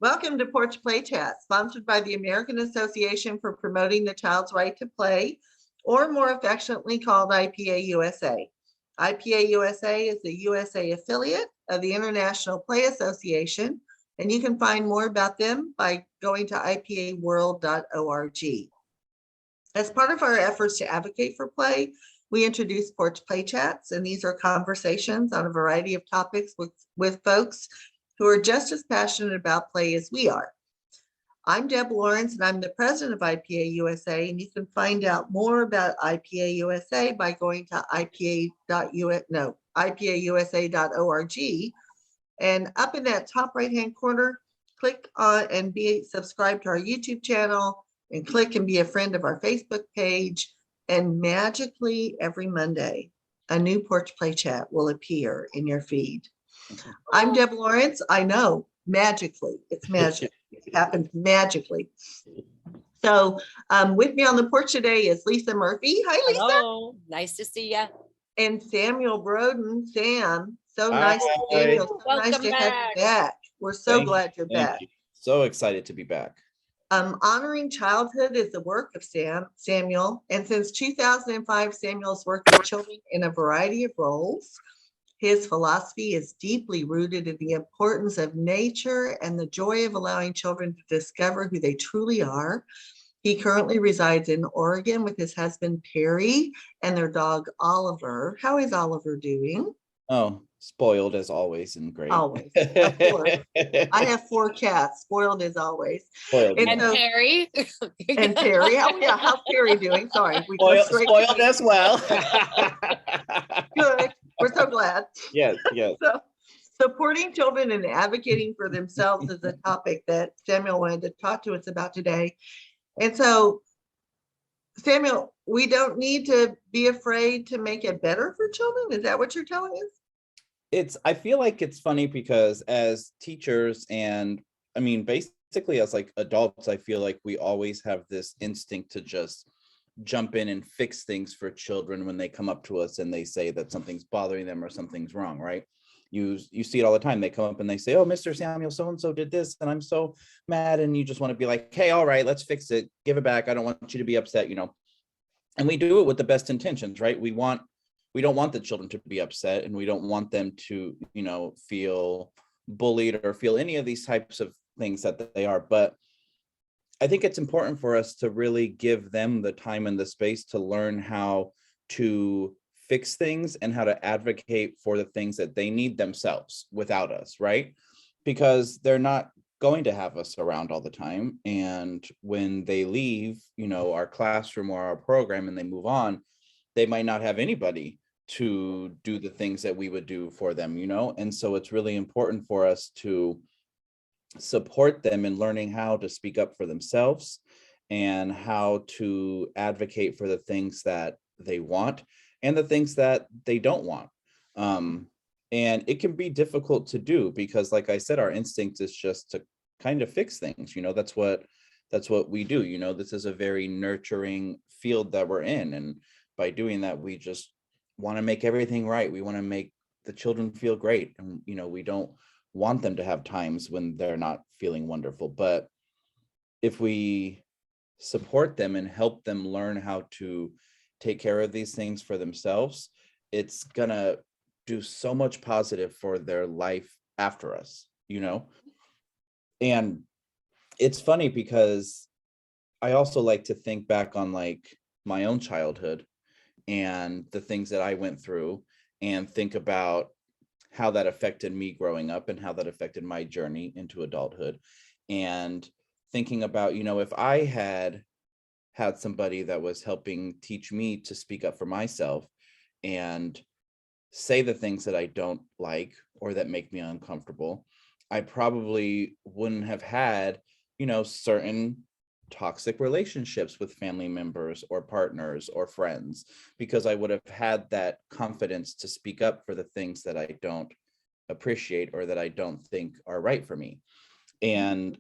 Welcome to Porch Play Chat, sponsored by the American Association for Promoting the Child's Right to Play, or more affectionately called IPA-USA. IPA-USA is the USA affiliate of the International Play Association, and you can find more about them by going to ipaworld.org. As part of our efforts to advocate for play, we introduce Porch Play Chats, and these are conversations on a variety of topics with folks who are just as passionate about play as we are. I'm Deb Lawrence, and I'm the president of IPA-USA, and you can find out more about IPA-USA by going to IPA-USA.org. And up in that top right-hand corner, click on and be subscribed to our YouTube channel, and click and be a friend of our Facebook page. And magically, every Monday, a new Porch Play Chat will appear in your feed. I'm Deb Lawrence. I know, magically, it's magic. It happened magically. So with me on the porch today is Lisa Murphy. Hi, Lisa. Hello. Nice to see you. And Samuel Broaden. Sam, so nice, Samuel. So nice to have you back. We're so glad you're back. So excited to be back. Honoring childhood is the work of Samuel. And since 2005, Samuel's worked with children in a variety of roles. His philosophy is deeply rooted in the importance of nature and the joy of allowing children to discover who they truly are. He currently resides in Oregon with his husband, Perry, and their dog, Oliver. How is Oliver doing? Oh, spoiled as always and great. Always, of course. I have 4 cats, spoiled as always. Spoiled, and so, Perry. And Perry, oh yeah, how's Perry doing? Sorry. We spoiled as well. Good. We're so glad. Yes, yes. So, supporting children and advocating for themselves is a topic that Samuel wanted to talk to us about today. And so, Samuel, we don't need to be afraid to make it better for children. Is that what you're telling us? I feel like it's funny because as teachers and I mean, basically as like adults, I feel like we always have this instinct to just jump in and fix things for children when they come up to us and they say that something's bothering them or something's wrong, right? You see it all the time. They come up and they say, oh, Mr. Samuel, so-and-so did this and I'm so mad. And you just want to be like, hey, all right, let's fix it. Give it back. I don't want you to be upset, you know. And we do it with the best intentions, right? We don't want the children to be upset, and we don't want them to, you know, feel bullied or feel any of these types of things that they are. But I think it's important for us to really give them the time and the space to learn how to fix things and how to advocate for the things that they need themselves without us, right? Because they're not going to have us around all the time. And when they leave, you know, our classroom or our program and they move on, they might not have anybody to do the things that we would do for them, you know? And so it's really important for us to support them in learning how to speak up for themselves and how to advocate for the things that they want and the things that they don't want. And it can be difficult to do because, like I said, our instinct is just to kind of fix things, you know. That's what we do, you know. This is a very nurturing field that we're in, and by doing that, we just want to make everything right. We want to make the children feel great, and you know, we don't want them to have times when they're not feeling wonderful. But if we support them and help them learn how to take care of these things for themselves, it's gonna do so much positive for their life after us, you know. And it's funny because I also like to think back on like my own childhood and the things that I went through and think about how that affected me growing up and how that affected my journey into adulthood. And thinking about, you know, if I had somebody that was helping teach me to speak up for myself and say the things that I don't like or that make me uncomfortable, I probably wouldn't have had, you know, certain toxic relationships with family members or partners or friends, because I would have had that confidence to speak up for the things that I don't appreciate or that I don't think are right for me. And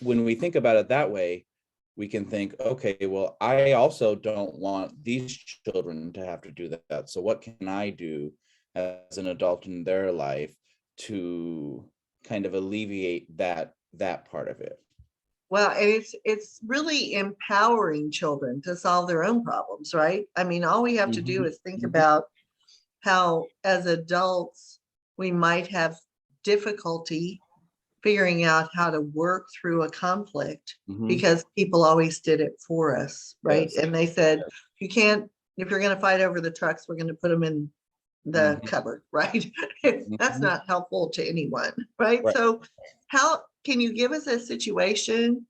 when we think about it that way, we can think, okay, well, I also don't want these children to have to do that. So what can I do as an adult in their life to kind of alleviate that that part of it. Well, and it's really empowering children to solve their own problems, right? I mean, all we have to do is think about how as adults, we might have difficulty figuring out how to work through a conflict because people always did it for us, right? Yes. And they said, you can't, if you're going to fight over the trucks, we're going to put them in the cupboard, right? That's not helpful to anyone, right? Right. So how can you give us a situation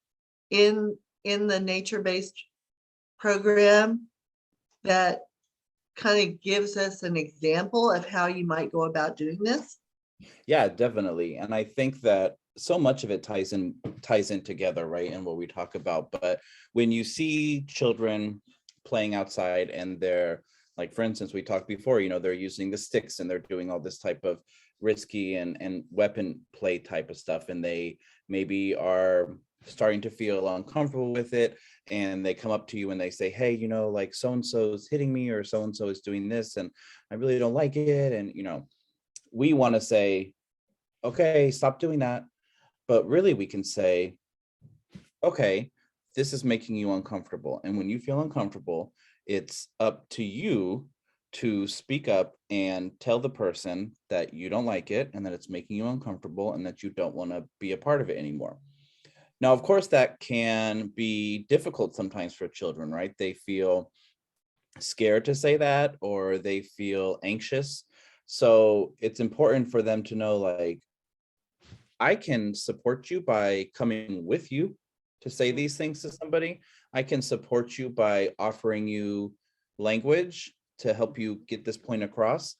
in the nature-based program that kind of gives us an example of how you might go about doing this? Yeah, definitely. And I think that so much of it ties in together, right? And what we talk about. But when you see children playing outside and they're like, for instance, we talked before, you know, they're using the sticks and they're doing all this type of risky and weapon play type of stuff. And they maybe are starting to feel uncomfortable with it. And they come up to you and they say, hey, you know, like so-and-so is hitting me or so-and-so is doing this and I really don't like it. And, you know, we want to say, okay, stop doing that. But really we can say, okay, this is making you uncomfortable. And when you feel uncomfortable, it's up to you to speak up and tell the person that you don't like it and that it's making you uncomfortable and that you don't want to be a part of it anymore. Now, of course, that can be difficult sometimes for children, right? They feel scared to say that or they feel anxious. So it's important for them to know, like, I can support you by coming with you to say these things to somebody. I can support you by offering you language to help you get this point across.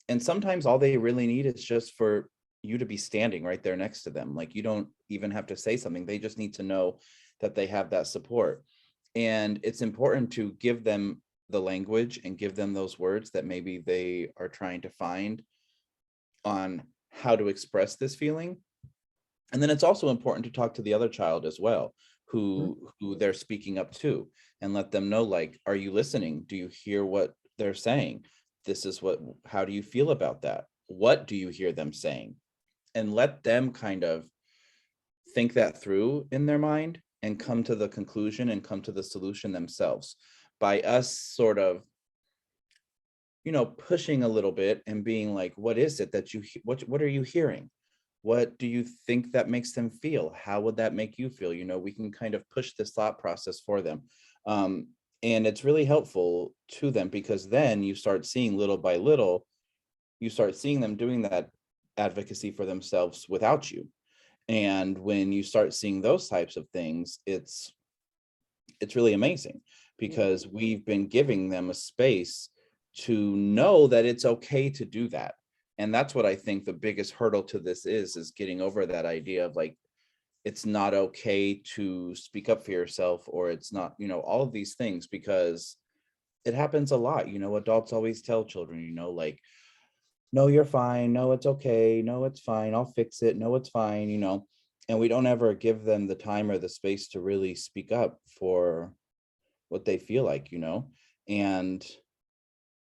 And sometimes all they really need is just for you to be standing right there next to them. Like you don't even have to say something. They just need to know that they have that support. And it's important to give them the language and give them those words that maybe they are trying to find on how to express this feeling. And then it's also important to talk to the other child as well, who they're speaking up to, and let them know, like, are you listening? Do you hear what they're saying? This is how do you feel about that? What do you hear them saying? And let them kind of think that through in their mind and come to the conclusion and come to the solution themselves by us sort of, you know, pushing a little bit and being like, what is it that what are you hearing? What do you think that makes them feel? How would that make you feel? You know, we can kind of push this thought process for them. And it's really helpful to them because then you start seeing little by little, you start seeing them doing that advocacy for themselves without you. And when you start seeing those types of things, it's really amazing because we've been giving them a space to know that it's okay to do that. And that's what I think the biggest hurdle to this is getting over that idea of like, it's not okay to speak up for yourself, or it's not, you know, all of these things, because it happens a lot. You know, adults always tell children, you know, like, no, you're fine. No, it's okay. No, it's fine. I'll fix it. No, it's fine. You know, and we don't ever give them the time or the space to really speak up for what they feel like, you know, and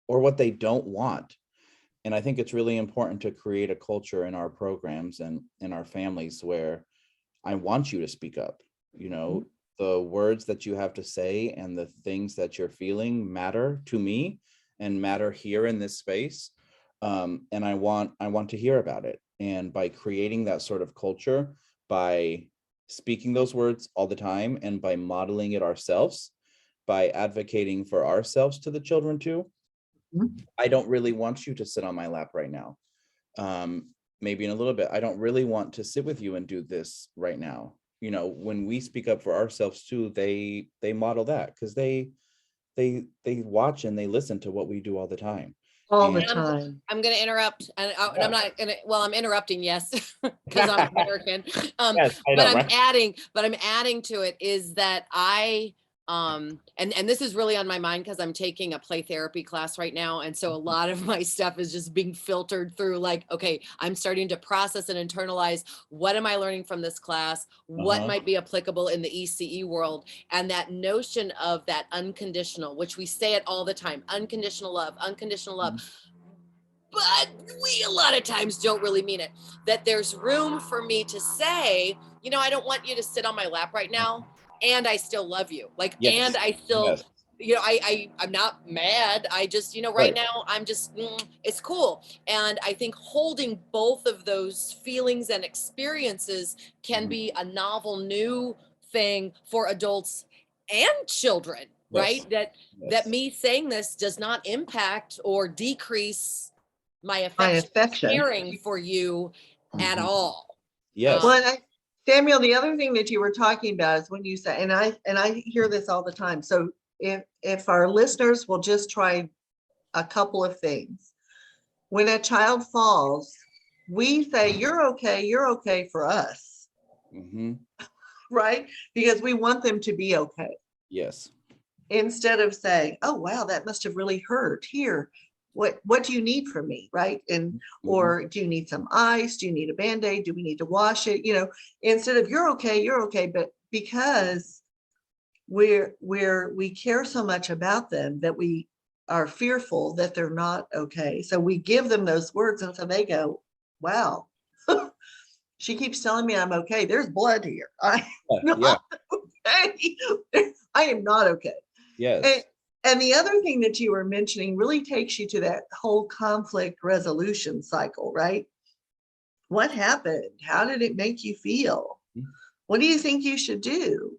or what they don't want. And I think it's really important to create a culture in our programs and in our families where I want you to speak up. You know, the words that you have to say and the things that you're feeling matter to me and matter here in this space. And I want to hear about it. And by creating that sort of culture, by speaking those words all the time and by modeling it ourselves, by advocating for ourselves to the children too. I don't really want you to sit on my lap right now. Maybe in a little bit, I don't really want to sit with you and do this right now. You know, when we speak up for ourselves too, they model that because they watch and they listen to what we do all the time. All the And- time. I'm going to interrupt, and I'm not going to. Well, I'm interrupting, yes, because I'm American. Yes, I know, right? But I'm adding to it is that and this is really on my mind because I'm taking a play therapy class right now, and so a lot of my stuff is just being filtered through. Like, okay, I'm starting to process and internalize what am I learning from this class, what might be applicable in the ECE world, and that notion of that unconditional, which we say it all the time, unconditional love, unconditional love. but we a lot of times don't really mean it. That there's room for me to say, I don't want you to sit on my lap right now, and I still love you. Like, and Yes. I still, Yes. I'm not mad. I just, right Right. now I'm just, it's cool. And I think holding both of those feelings and experiences can Mhm. be a novel new thing for adults and children, Yes. right? That Yes. me saying this does not impact or decrease my My affection, affection. caring for you at Mhm. all. Yes. Well, Samuel, the other thing that you were talking about is when you say, and I hear this all the time. So if our listeners will just try a couple of things. When a child falls, we say, you're okay for us, Mhm. right? Because we want them to be okay. Yes. Instead of saying, oh, wow, that must have really hurt. Here, what do you need from me, right? And or do you need some ice? Do you need a Band-Aid? Do we need to wash it? Instead of you're okay, but because we care so much about them that we are fearful that they're not okay. So we give them those words, and so they go, wow, she keeps telling me I'm okay. There's blood here. I'm Yeah. not okay. I am not okay. Yes. And the other thing that you were mentioning really takes you to that whole conflict resolution cycle, right? What happened? How did it make you feel? What do you think you should do?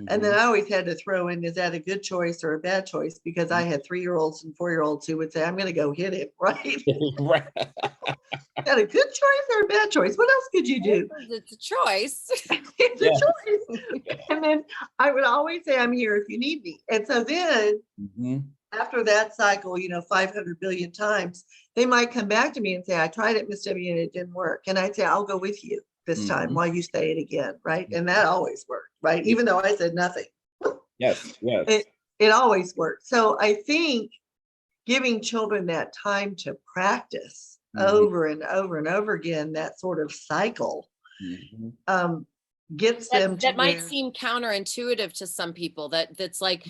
And then Mhm. I always had to throw in, is that a good choice or a bad choice? Because I had 3-year-olds and 4-year-olds who would say, I'm going to go hit him, right? Right. Is that a good choice or a bad choice? What else could you do? It's a choice. It's Yeah. a choice. And then I would always say, I'm here if you need me. And so then Mhm. after that cycle, 500 billion times, they might come back to me and say, I tried it, Miss W, and it didn't work. And I'd say, I'll go with you this time Mhm. while you say it again, right? And that always worked, right? Even though I said nothing, Yes. Yes. it always worked. So I think giving children that time to practice Mhm. over and over and over again, that sort of cycle, Mhm. gets them to That might where, seem counterintuitive to some people. That's like,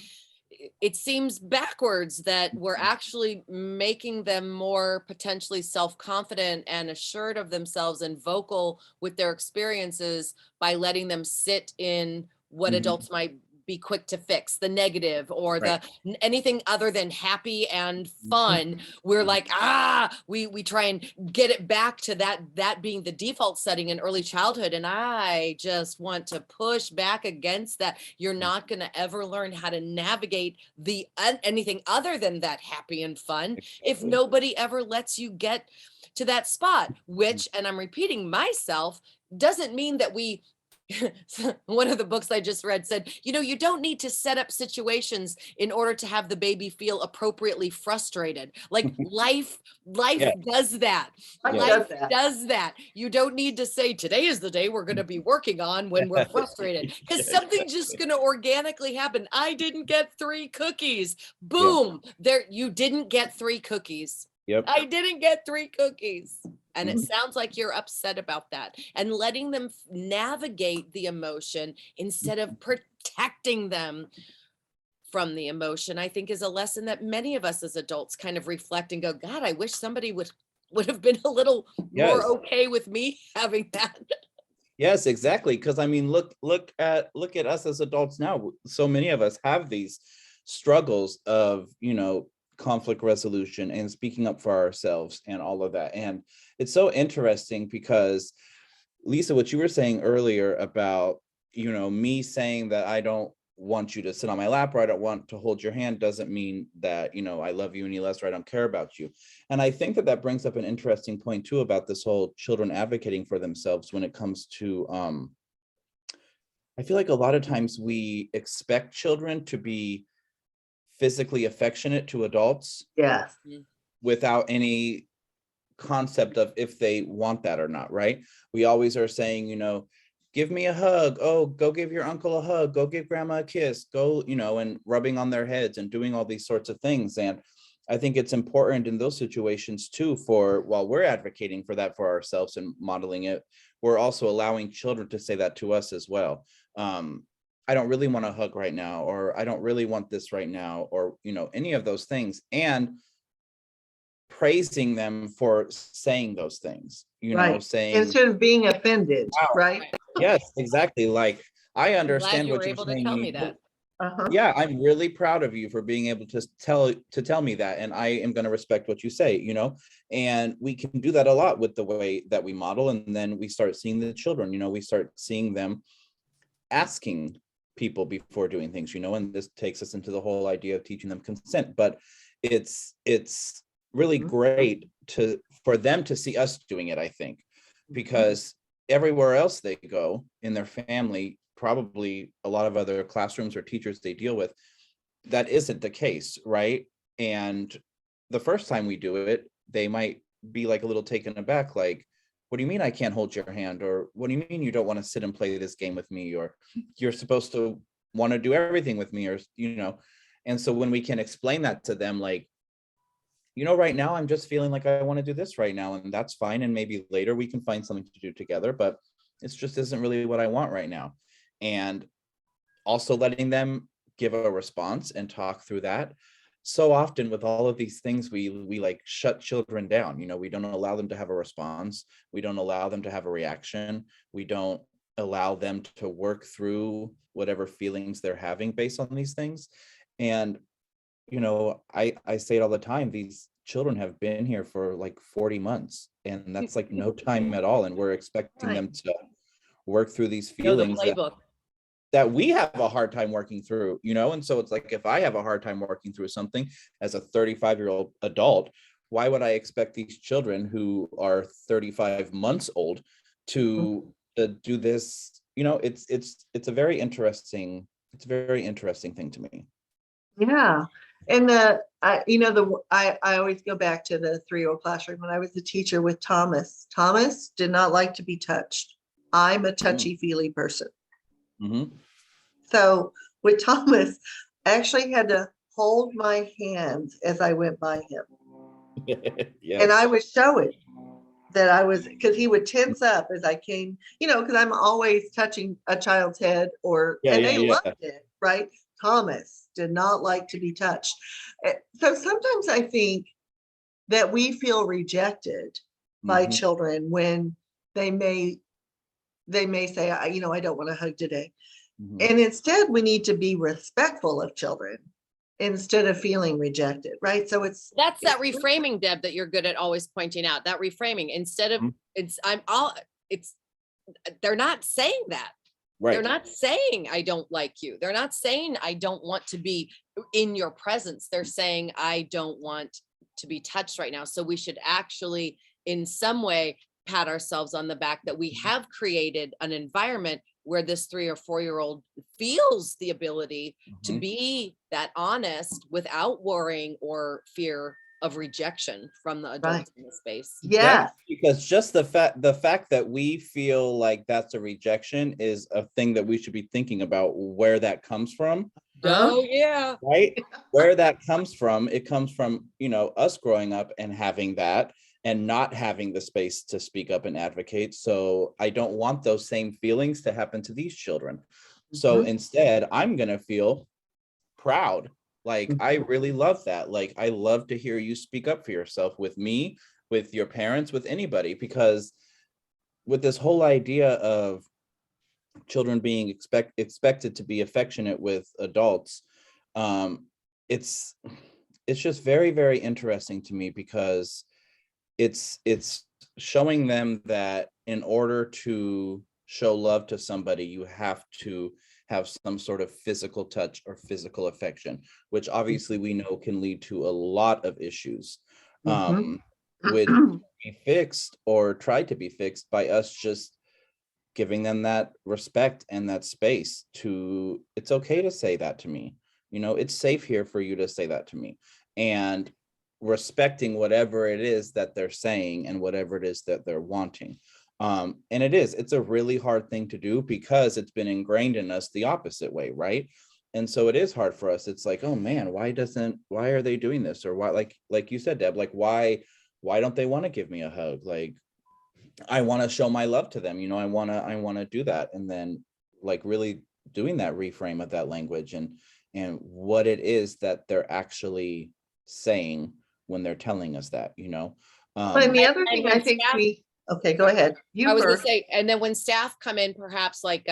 it seems backwards that we're actually making them more potentially self-confident and assured of themselves and vocal with their experiences by letting them sit in what Mhm. adults might be quick to fix, the negative or Right. anything other than happy and Mhm. fun. We're like, we try and get it back to that being the default setting in early childhood. And I just want to push back against that. You're not going to ever learn how to navigate anything other than that happy and fun if Exactly. nobody ever lets you get to that spot, which, and I'm repeating myself, doesn't mean that we one of the books I just read said, you don't need to set up situations in order to have the baby feel appropriately frustrated. Like life Yeah. does that. life Yes. does Life that. does that. You don't need to say today is the day we're going to be working on when we're frustrated, because something's just going to organically happen. I didn't get 3 cookies. Yeah. Boom. There, you didn't get 3 cookies. Yep. I didn't get 3 cookies. And it Mhm. sounds like you're upset about that, and letting them navigate the emotion instead of protecting them from the emotion, I think is a lesson that many of us as adults kind of reflect and go, God, I wish somebody would have been a little more Yes. okay with me having that. Yes, exactly. Because I mean, look at us as adults now. So many of us have these struggles of, conflict resolution and speaking up for ourselves and all of that. And it's so interesting because, Lisa, what you were saying earlier about, me saying that I don't want you to sit on my lap or I don't want to hold your hand doesn't mean that, I love you any less or I don't care about you. And I think that brings up an interesting point too about this whole children advocating for themselves when it comes to, I feel like a lot of times we expect children to be physically affectionate to adults Yes. without any concept of if they want that or not, right? We always are saying, give me a hug. Oh, go give your uncle a hug. Go give grandma a kiss. Go, and rubbing on their heads and doing all these sorts of things. And I think it's important in those situations too, for while we're advocating for that for ourselves and modeling it, we're also allowing children to say that to us as well. I don't really want a hug right now, or I don't really want this right now, or, any of those things. And praising them for saying those things, Right. saying, Instead of being offended, wow, right? yes, exactly. Like, I I'm glad understand you were what you're able to saying. tell me that. Uh-huh. Yeah, I'm really proud of you for being able to tell me that, and I am going to respect what you say, and we can do that a lot with the way that we model, and then we start seeing the children, we start seeing them asking people before doing things, and this takes us into the whole idea of teaching them consent. But it's really great for them to see us doing it, I think, because everywhere else they go in their family, probably a lot of other classrooms or teachers they deal with, that isn't the case, right? And the first time we do it, they might be like a little taken aback, like, what do you mean I can't hold your hand? Or what do you mean you don't want to sit and play this game with me? Or you're supposed to want to do everything with me? Or, and so when we can explain that to them, like, right now I'm just feeling like I want to do this right now, and that's fine. And maybe later we can find something to do together, but it just isn't really what I want right now. And also letting them give a response and talk through that. So often with all of these things, we like shut children down. We don't allow them to have a response. We don't allow them to have a reaction. We don't allow them to work through whatever feelings they're having based on these things. And I say it all the time, these children have been here for like 40 months, and that's like no time at all. And we're expecting them to work through these feelings that we have a hard time working through, and so it's like, if I have a hard time working through something as a 35-year-old adult, why would I expect these children who are 35 months old to do this? It's a very interesting thing to me. Yeah. And I always go back to the 3-year-old classroom when I was a teacher with Thomas. Thomas did not like to be touched. I'm a touchy-feely person. So with Thomas, I actually had to hold my hands as I went by him. Yes. And I would show it that I was, because he would tense up as I came, because I'm always touching a child's head and they loved it, right? Thomas did not like to be touched. So sometimes I think that we feel rejected by children when they may say, I don't want to hug today. And instead, we need to be respectful of children instead of feeling rejected, right? So that's that reframing, Deb, that you're good at always pointing out. That reframing, instead of they're not saying that. Right. They're not saying I don't like you. They're not saying I don't want to be in your presence. They're saying I don't want to be touched right now. So we should actually, in some way, pat ourselves on the back that we have created an environment where this 3 or 4-year-old feels the ability to be that honest without worrying or fear of rejection from the adults in the space. Yeah. Because just the fact that we feel like that's a rejection is a thing that we should be thinking about where that comes from. Oh yeah. Right? Where that comes from, it comes from, us growing up and having that, and not having the space to speak up and advocate. So I don't want those same feelings to happen to these children. So instead, I'm going to feel proud. Like, I really love that. Like, I love to hear you speak up for yourself with me, with your parents, with anybody, because with this whole idea of children being expected to be affectionate with adults, it's just very, very interesting to me, because it's showing them that in order to show love to somebody, you have to have some sort of physical touch or physical affection, which obviously we know can lead to a lot of issues, which be fixed or tried to be fixed by us just giving them that respect and that space to, it's okay to say that to me. It's safe here for you to say that to me. And respecting whatever it is that they're saying and whatever it is that they're wanting. And it's a really hard thing to do, because it's been ingrained in us the opposite way, right? And so it is hard for us. It's like, oh man, why are they doing this? Or why, like you said, Deb, like, why don't they want to give me a hug? Like, I want to show my love to them. I want to do that. And then, like, really doing that reframe of that language and what it is that they're actually saying when they're telling us that, you know. And the other and thing when I think staff- okay, go ahead. You I was gonna first. say, and then when staff come in, perhaps like,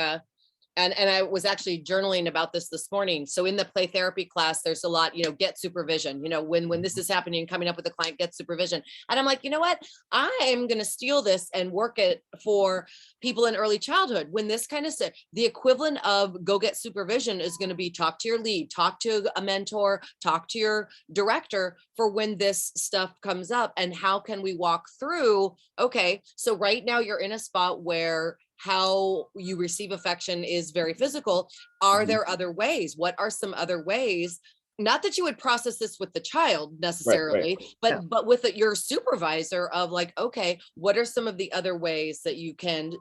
and I was actually journaling about this morning. So in the play therapy class, there's a lot, get supervision, when this is happening and coming up with a client, get supervision. And I'm like, you know what? I am going to steal this and work it for people in early childhood. When this kind of stuff, the equivalent of go get supervision is going to be talk to your lead, talk to a mentor, talk to your director for when this stuff comes up. And how can we walk through? Okay, so right now you're in a spot where how you receive affection is very physical. Are there other ways? What are some other ways? Not that you would process this with the child necessarily, but with your supervisor of like, okay, what are some of the other ways that you can,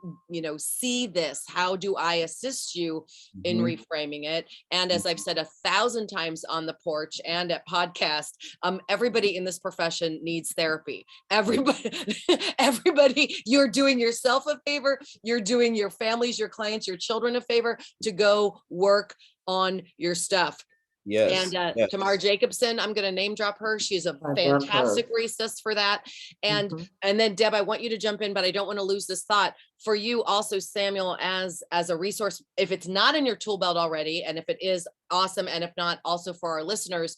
see this? How do I assist you in reframing it? And as I've said 1,000 times on the porch and at podcast, everybody in this profession needs therapy. Everybody, you're doing yourself a favor. You're doing your families, your clients, your children a favor to go work on your stuff. Yes. And Tamara Jacobson, I'm going to name drop her. She's a fantastic resource for that. And then Deb, I want you to jump in, but I don't want to lose this thought. For you also, Samuel, as a resource, if it's not in your tool belt already, and if it is, awesome. And if not, also for our listeners,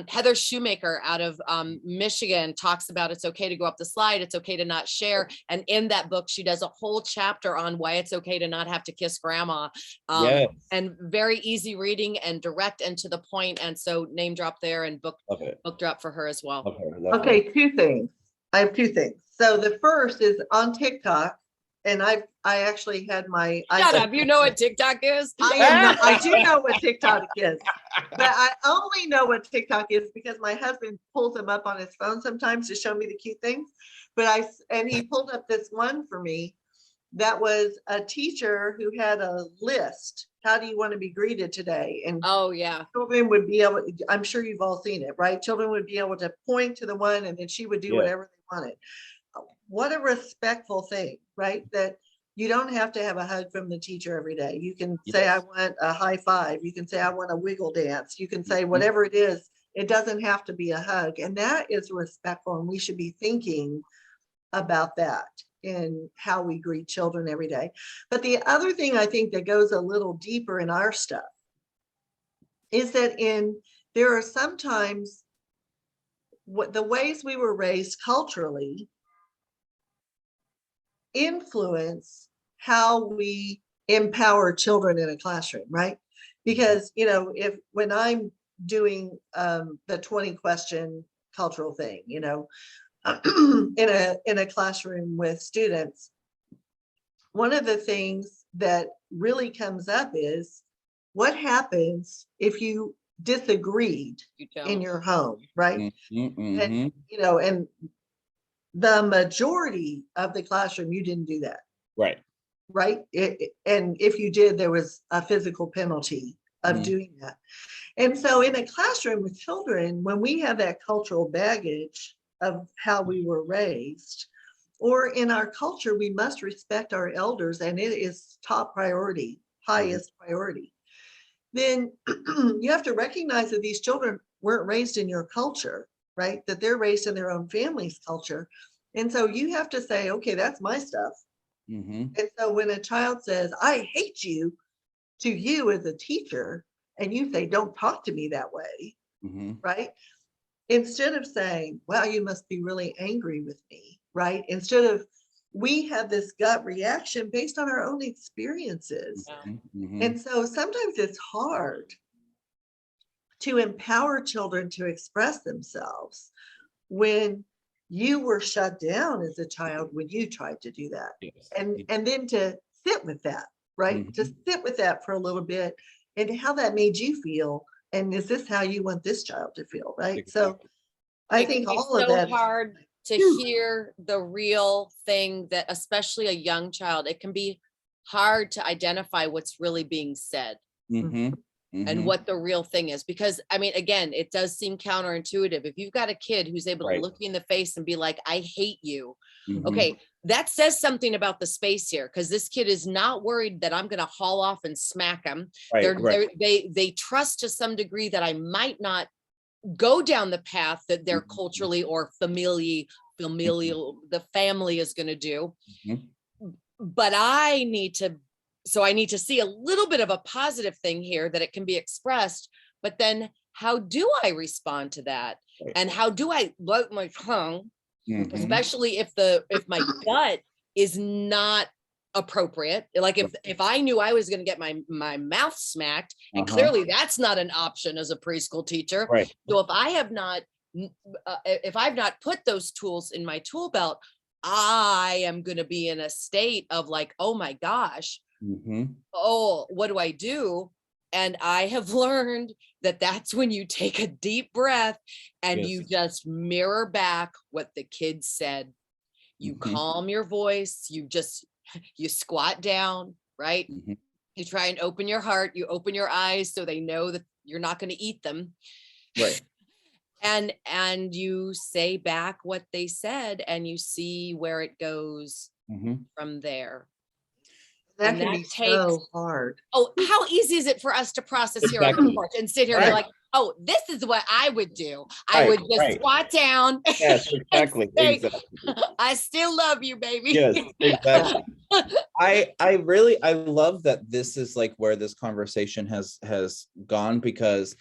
Heather Shoemaker out of Michigan talks about it's okay to go up the slide. It's okay to not share. And in that book, she does a whole chapter on why it's okay to not have to kiss grandma. And very easy reading and direct and to the point. And so name drop there and book drop for her as well. Okay, two things. I have two things. So the first is on TikTok. And I actually had my. Shut up! You know what TikTok is? I do know what TikTok is, but I only know what TikTok is because my husband pulls them up on his phone sometimes to show me the cute things. But he pulled up this one for me that was a teacher who had a list. How do you want to be greeted today? And children would be able. I'm sure you've all seen it, right? Children would be able to point to the one, and then she would do whatever they wanted. What a respectful thing, right? That you don't have to have a hug from the teacher every day. You can say, I want a high five. You can say, I want a wiggle dance. You can say whatever it is. It doesn't have to be a hug. And that is respectful. And we should be thinking about that in how we greet children every day. But the other thing I think that goes a little deeper in our stuff is that there are sometimes the ways we were raised culturally influence how we empower children in a classroom, right? Because, when I'm doing the 20 question cultural thing, in a classroom with students, one of the things that really comes up is what happens if you disagreed in your home, right? And, and the majority of the classroom, you didn't do that. Right. And if you did, there was a physical penalty of doing that. And so in a classroom with children, when we have that cultural baggage of how we were raised, or in our culture, we must respect our elders, and it is top priority, highest priority. Then you have to recognize that these children weren't raised in your culture, right? That they're raised in their own family's culture. And so you have to say, okay, that's my stuff. And so when a child says, I hate you, to you as a teacher, and you say, don't talk to me that way, right? Instead of saying, wow, you must be really angry with me, right? Instead of, we have this gut reaction based on our own experiences. And so sometimes it's hard to empower children to express themselves when you were shut down as a child when you tried to do that. And then to sit with that, right? To sit with that for a little bit and how that made you feel. And is this how you want this child to feel, right? So I think all of that. It's so hard to hear the real thing that, especially a young child, it can be hard to identify what's really being said. And what the real thing is, because I mean, again, it does seem counterintuitive. If you've got a kid who's able to look you in the face and be like, I hate you. Okay, that says something about the space here, because this kid is not worried that I'm going to haul off and smack him. They trust to some degree that I might not go down the path that they're Mhm. culturally or familial, the family is going to do. Mhm. But I need to see a little bit of a positive thing here, that it can be expressed, but then how do I respond to that? Right. And how do I bite my tongue, Mhm. especially if my gut is not appropriate? Like if I knew I was going to get my mouth smacked, and clearly that's not an option as a preschool teacher. Right. So if I've not put those tools in my tool belt, I am going to be in a state of like, oh my gosh, Mhm. oh, what do I do? And I have learned that that's when you take a deep breath and Yes. you just mirror back what the kids said. You Mhm. calm your voice, you squat down, right? Mhm. You try and open your heart, you open your eyes so they know that you're not going to eat them. Right. And you say back what they said, and you see where it goes Mhm. from there. That And can that be takes, so hard. oh, how easy is it for us to process here on the Exactly. porch and sit here and be Right. like, oh, this is what I would do. I Right, would just right. squat down Yes, and exactly. say, Exactly. I still love you, baby. Yes, exactly. I love that this is like where this conversation has gone, because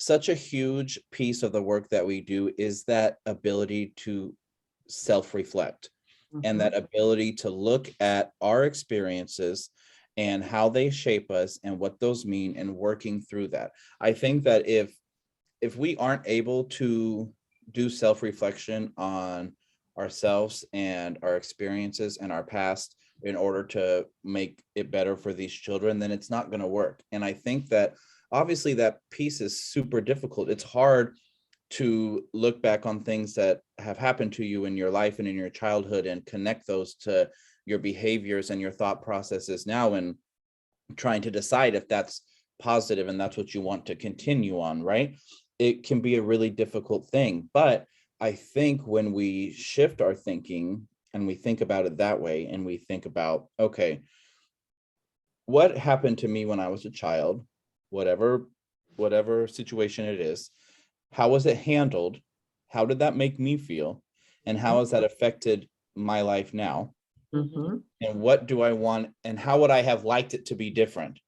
such a huge piece of the work that we do is that ability to self-reflect and that ability to look at our experiences and how they shape us and what those mean, and working through that. I think that if we aren't able to do self-reflection on ourselves and our experiences and our past in order to make it better for these children, then it's not going to work. And I think that obviously that piece is super difficult. It's hard to look back on things that have happened to you in your life and in your childhood and connect those to your behaviors and your thought processes now, and trying to decide if that's positive and that's what you want to continue on, right? It can be a really difficult thing. But I think when we shift our thinking and we think about it that way, and we think about, okay, what happened to me when I was a child, whatever situation it is, how was it handled? How did that make me feel? And how has that affected my life now? Mhm. And what do I want? And how would I have liked it to be different?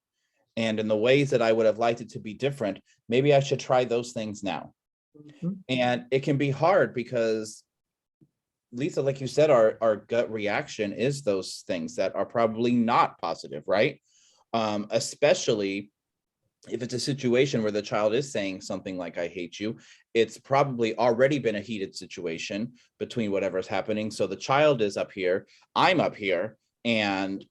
And in the ways that I would have liked it to be different, maybe I should try those things now. Mhm. And it can be hard because, Lisa, like you said, our gut reaction is those things that are probably not positive, right? Especially if it's a situation where the child is saying something like, I hate you, it's probably already been a heated situation between whatever's happening. So the child is up here, I'm up here, and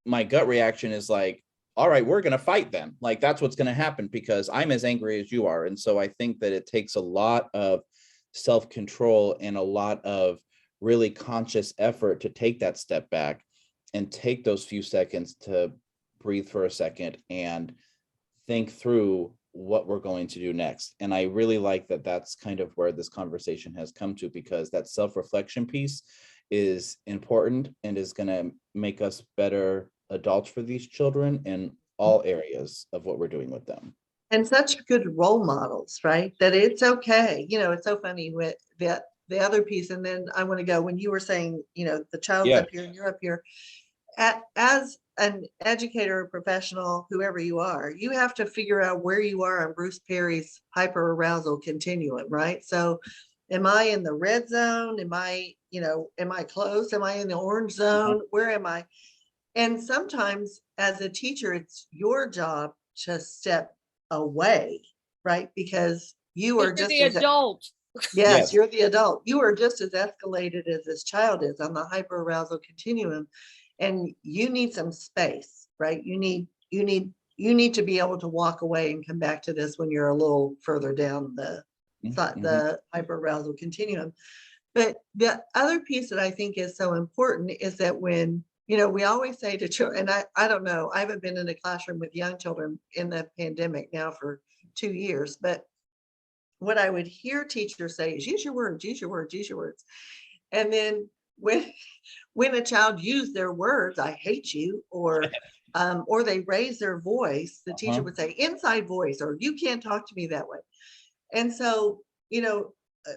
my gut reaction is like, all right, we're going to fight then. Like, that's what's going to happen because I'm as angry as you are. And so I think that it takes a lot of self-control and a lot of really conscious effort to take that step back and take those few seconds to breathe for a second and think through what we're going to do next. And I really like that that's kind of where this conversation has come to, because that self-reflection piece is important and is going to make us better adults for these children in all areas of what we're doing with them. And such good role models, right? That it's okay. It's so funny with the other piece. And then I want to go when you were saying, the child's Yeah. up here and you're up here. As an educator or professional, whoever you are, you have to figure out where you are on Bruce Perry's hyperarousal continuum, right? So am I in the red zone? Am I close? Am I in the orange zone? Where am I? And sometimes as a teacher, it's your job to step away, right? Because you are You're just the as adult. yes, you're the adult. You are just as escalated as this child is on the hyperarousal continuum, and you need some space, right? You need to be able to walk away and come back to this when you're a little further down the hyperarousal continuum. But the other piece that I think is so important is that when we always say to children, and I don't know, I haven't been in a classroom with young children in the pandemic now for 2 years, but what I would hear teachers say is use your words, use your words, use your words. And then when a child used their words, I hate you, or they raise their voice, the teacher would say inside voice, or you can't talk to me that way. And so,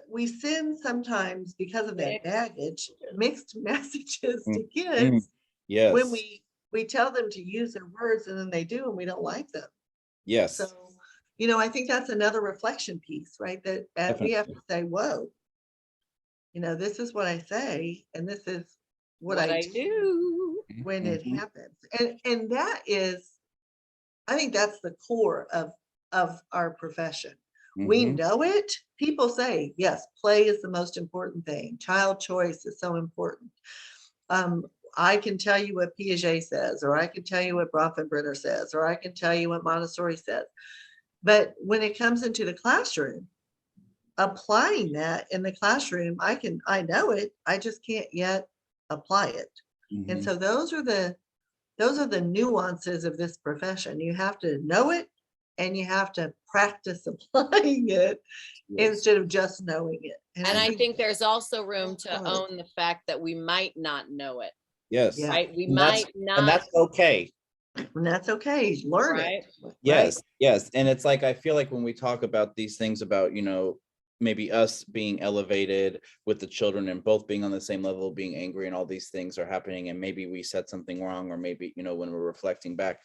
we send sometimes because of that baggage, mixed messages to kids when Yes. we tell them to use their words and then they do and we don't like them. Yes. So, I think that's another reflection piece, right? That we have to say, whoa, this is what I say, and this is what I do when it happens. And that is, I think that's the core of our profession. We know it. People say, yes, play is the most important thing. Child choice is so important. I can tell you what Piaget says, or I can tell you what Bronfenbrenner says, or I can tell you what Montessori says. But when it comes into the classroom, applying that in the classroom, I know it, I just can't yet apply it. And so those are the nuances of this profession. You have to know it and you have to practice applying it instead of just knowing it. And I think there's also room to own the fact that we might not know it. Yes. Right. We And might not. And that's okay. And that's okay. Learn it. Yes. Yes. And it's like, I feel like when we talk about these things about, maybe us being elevated with the children and both being on the same level, being angry and all these things are happening. And maybe we said something wrong, or maybe, when we're reflecting back,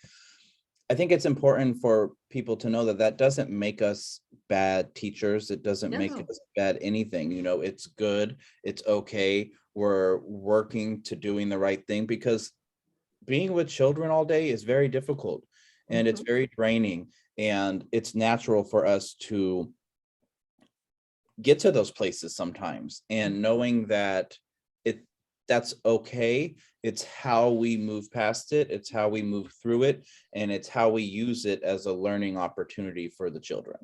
I think it's important for people to know that that doesn't make us bad teachers. It doesn't make us bad anything. It's good. It's okay. We're working to doing the right thing, because being with children all day is very difficult and it's very draining. And it's natural for us to get to those places sometimes, and knowing that that's okay. It's how we move past it. It's how we move through it. And it's how we use it as a learning opportunity for the children.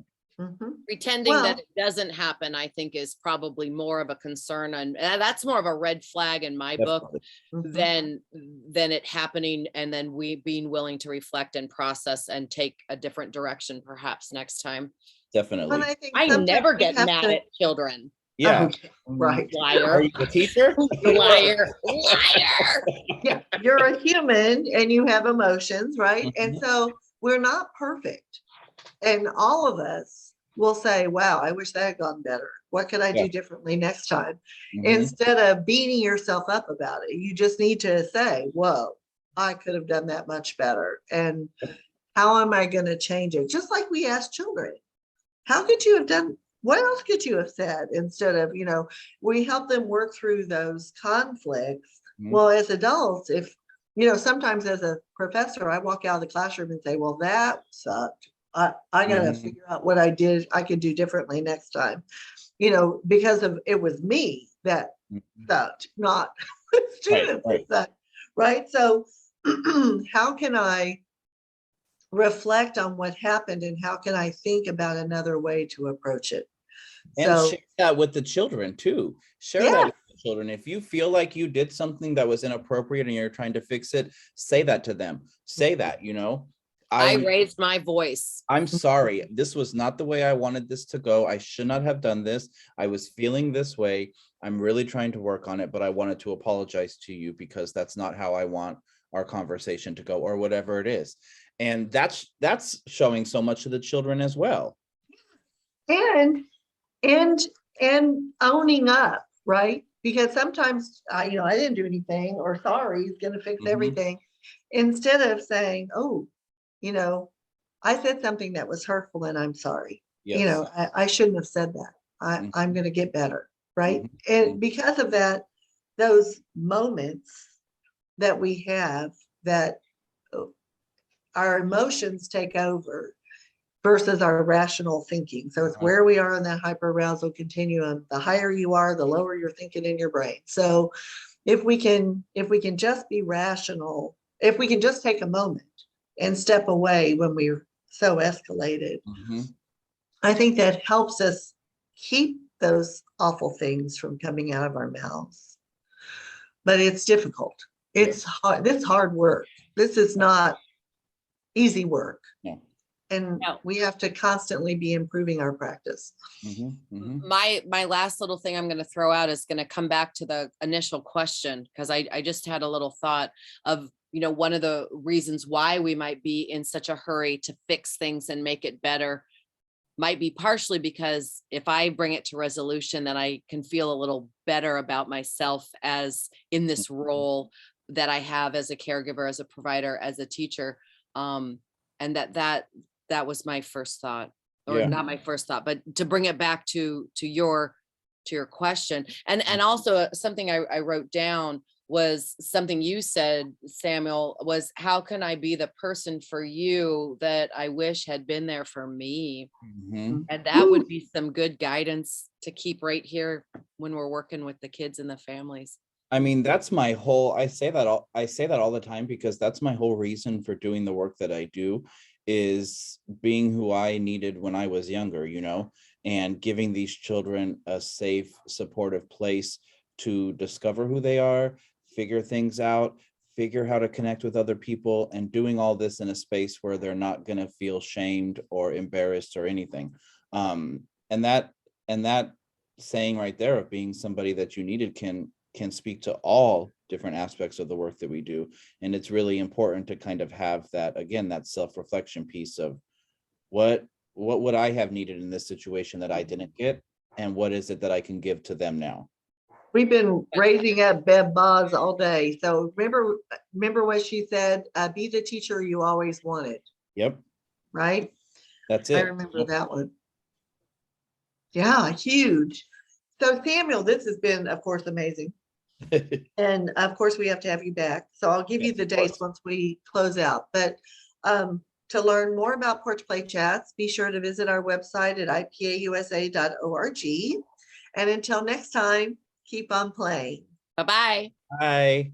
Pretending that it doesn't happen, I think, is probably more of a concern. And that's more of a red flag in my book than it happening. And then we being willing to reflect and process and take a different direction, perhaps next time. Definitely. I never get mad at children. Yeah. Right. Liar. Are you a teacher? Liar. Liar. Yeah. You're a human and you have emotions, right? And so we're not perfect. And all of us will say, wow, I wish that had gone better. What could I do differently next time? Instead of beating yourself up about it, you just need to say, whoa, I could have done that much better. And how am I going to change it? Just like we ask children, how could you have done? What else could you have said instead of, we help them work through those conflicts. Well, as adults, if, sometimes as a professor, I walk out of the classroom and say, well, that sucked. I got to figure out what I could do differently next time, because of it was me that sucked, not the students that sucked, right? So how can I reflect on what happened and how can I think about another way to approach it? And share that with the children too. Share that with the children. If you feel like you did something that was inappropriate and you're trying to fix it, say that to them. Say that, I raised my voice. I'm sorry. This was not the way I wanted this to go. I should not have done this. I was feeling this way. I'm really trying to work on it, but I wanted to apologize to you because that's not how I want our conversation to go, or whatever it is. And that's showing so much to the children as well. And owning up, right? Because sometimes I didn't do anything, or sorry, he's going to fix everything. Instead of saying, oh, I said something that was hurtful and I'm sorry. Yes. I shouldn't have said that. I'm going to get better. Right. And because of that, those moments that we have that our emotions take over versus our rational thinking. So it's where we are on that hyperarousal continuum. The higher you are, the lower you're thinking in your brain. So if we can just be rational, if we can just take a moment and step away when we're so escalated, I think that helps us keep those awful things from coming out of our mouths. But it's difficult. It's hard. This is hard work. This is not easy work. And we have to constantly be improving our practice. My last little thing I'm going to throw out is going to come back to the initial question, because I just had a little thought of, one of the reasons why we might be in such a hurry to fix things and make it better might be partially because if I bring it to resolution, then I can feel a little better about myself as in this role that I have as a caregiver, as a provider, as a teacher. And that was my first thought, or Yeah. not my first thought, but to bring it back to your question. And also something I wrote down was something you said, Samuel, was how can I be the person for you that I wish had been there for me? Mhm. And that would be some good guidance to keep right here when we're working with the kids and the families. I mean, that's my whole, I say that all the time because that's my whole reason for doing the work that I do, is being who I needed when I was younger, and giving these children a safe, supportive place to discover who they are, figure things out, figure how to connect with other people, and doing all this in a space where they're not going to feel shamed or embarrassed or anything. And that saying right there of being somebody that you needed can speak to all different aspects of the work that we do. And it's really important to kind of have that, again, that self-reflection piece of what would I have needed in this situation that I didn't get, and what is it that I can give to them now. We've been raising up Bev Boz all day. So remember what she said, be the teacher you always wanted, Yep, right? that's I it. remember that one. Yeah, huge. So Samuel, this has been, of course, amazing. And of course, we have to have you back. So I'll give you Yes, the of course. dates once we close out. But to learn more about Porch Play Chats, be sure to visit our website at IPA-USA.org. And until next time, keep on playing. Bye-bye. Bye.